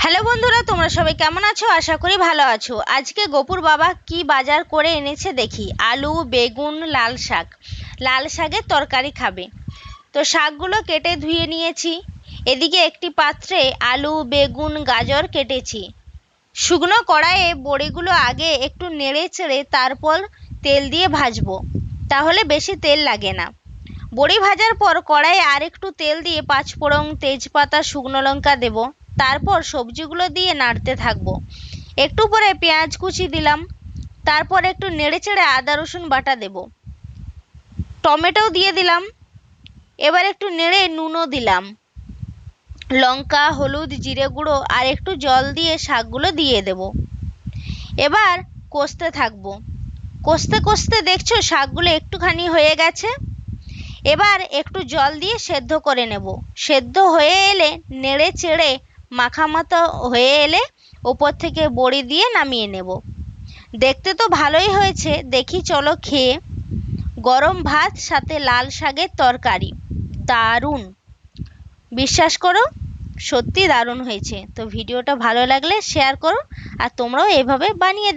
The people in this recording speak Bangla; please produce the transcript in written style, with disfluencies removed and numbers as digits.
হ্যালো বন্ধুরা, তোমরা সবাই কেমন আছো? আশা করি ভালো আছো। আজকে গপুর বাবা কি বাজার করে এনেছে দেখি। আলু, বেগুন, লাল শাকের তরকারি খাবে। তো শাকগুলো কেটে ধুয়ে নিয়েছি। এদিকে একটি পাত্রে আলু, বেগুন, গাজর কেটেছি। শুকনো কড়াইয়ে বড়িগুলো আগে একটু নেড়ে চেড়ে তারপর তেল দিয়ে ভাজবো, তাহলে বেশি তেল লাগে না। বড়ি ভাজার পর কড়াইয়ে আর একটু তেল দিয়ে পাঁচফোড়ন, তেজপাতা, শুকনো লঙ্কা দেব। তারপর সবজিগুলো দিয়ে নাড়তে থাকবো। একটু পরে পেঁয়াজ কুচি দিলাম। তারপর একটু নেড়েচেড়ে আদা রসুন বাটা দেব। টমেটো দিয়ে দিলাম। এবার একটু নেড়ে নুনও দিলাম। লঙ্কা, হলুদ, জিরে গুঁড়ো আর একটু জল দিয়ে শাকগুলো দিয়ে দেব। এবার কষতে থাকবো। কষতে কষতে দেখছো শাকগুলো একটুখানি হয়ে গেছে। এবার একটু জল দিয়ে সেদ্ধ করে নেব। সেদ্ধ হয়ে এলে নেড়ে চেড়ে মাখামাখা হয়ে এলে ওপর থেকে বড়ি দিয়ে নামিয়ে নেব। দেখতে তো ভালোই হয়েছে, দেখি চলো খেয়ে। গরম ভাত সাথে লাল শাকের তরকারি, দারুণ। বিশ্বাস করো, সত্যি দারুণ হয়েছে। তো ভিডিওটা ভালো লাগলে শেয়ার করো, আর তোমরাও এভাবে বানিয়ে